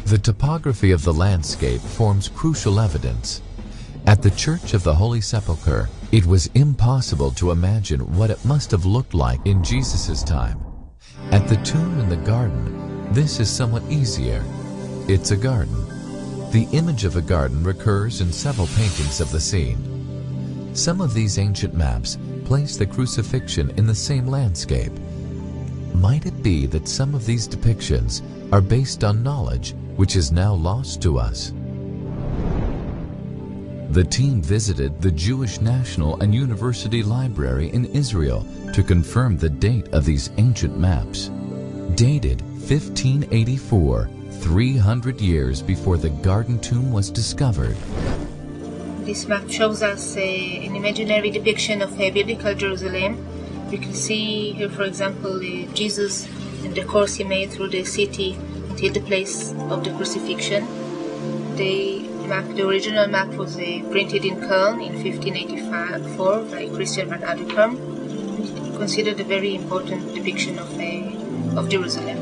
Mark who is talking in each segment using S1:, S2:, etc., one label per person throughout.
S1: The topography of the landscape forms crucial evidence. At the Church of the Holy Sepulchre, it was impossible to imagine what it must have looked like in Jesus' time. At the tomb in the garden, this is somewhat easier. It's a garden. The image of a garden recurs in several paintings of the scene. Some of these ancient maps place the crucifixion in the same landscape. Might it be that some of these depictions are based on knowledge which is now lost to us? The team visited the Jewish National and University Library in Israel to confirm the date of these ancient maps. Dated 1584, 300 years before the Garden Tomb was discovered.
S2: This map shows us an imaginary depiction of biblical Jerusalem. We can see here, for example, Jesus and the course he made through the city until the place of the crucifixion. The original map was printed in Köln in 1584 by Christian van Adukem. Considered a very important depiction of Jerusalem.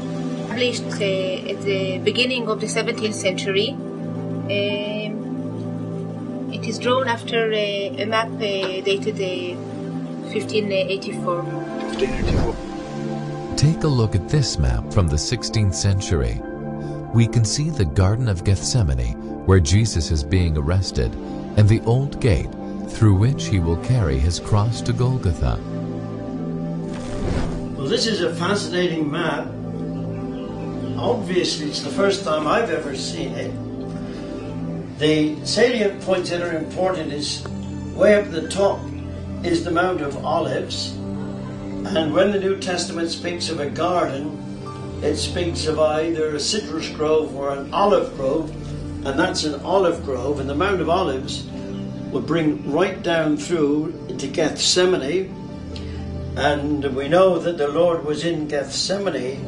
S2: Published at the beginning of the 17th century, it is drawn after a map dated 1584.
S1: Take a look at this map from the 16th century. We can see the Garden of Gethsemane, where Jesus is being arrested, and the old gate through which he will carry his cross to Golgotha.
S3: Well, this is a fascinating map. Obviously, it's the first time I've ever seen it. The salient points that are important is way up at the top is the Mount of Olives. And when the New Testament speaks of a garden, it speaks of either a citrus grove or an olive grove, and that's an olive grove. And the Mount of Olives will bring right down through into Gethsemane. And we know that the Lord was in Gethsemane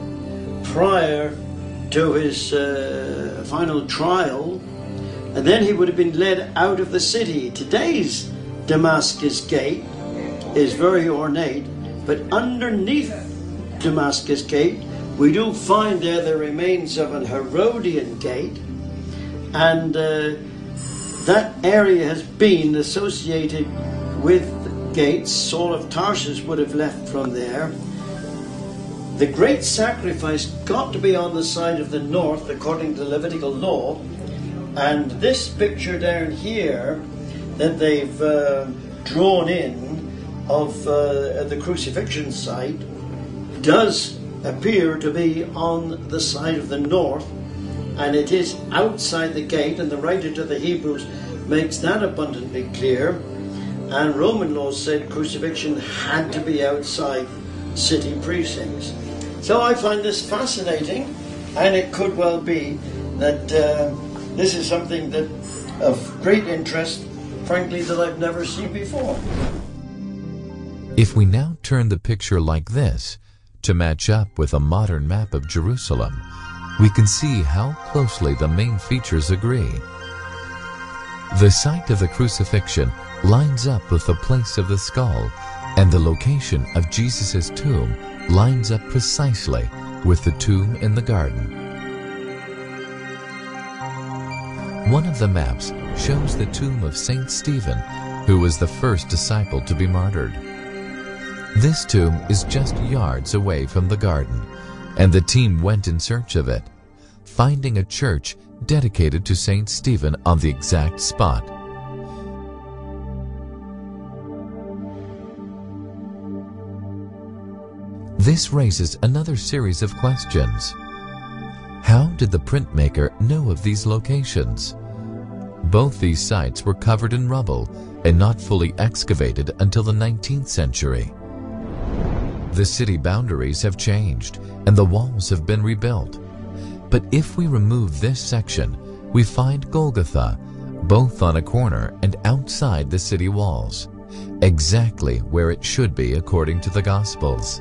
S3: prior to his final trial, and then he would have been led out of the city. Today's Damascus Gate is very ornate, but underneath Damascus Gate we do find there the remains of an Herodian gate, and that area has been associated with gates. Saul of Tarsus would have left from there. The great sacrifice got to be on the side of the north according to Levitical law, and this picture down here that they've drawn in of the crucifixion site does appear to be on the side of the north, and it is outside the gate, and the writer to the Hebrews makes that abundantly clear. And Roman law said crucifixion had to be outside city precincts. So I find this fascinating, and it could well be that this is something that of great interest, frankly, that I've never seen before.
S1: If we now turn the picture like this to match up with a modern map of Jerusalem, we can see how closely the main features agree. The site of the crucifixion lines up with the place of the skull, and the location of Jesus' tomb lines up precisely with the tomb in the garden. One of the maps shows the tomb of Saint Stephen, who was the first disciple to be martyred. This tomb is just yards away from the garden, and the team went in search of it, finding a church dedicated to Saint Stephen on the exact spot. This raises another series of questions. How did the printmaker know of these locations? Both these sites were covered in rubble and not fully excavated until the 19th century. The city boundaries have changed and the walls have been rebuilt. But if we remove this section, we find Golgotha, both on a corner and outside the city walls, exactly where it should be according to the Gospels.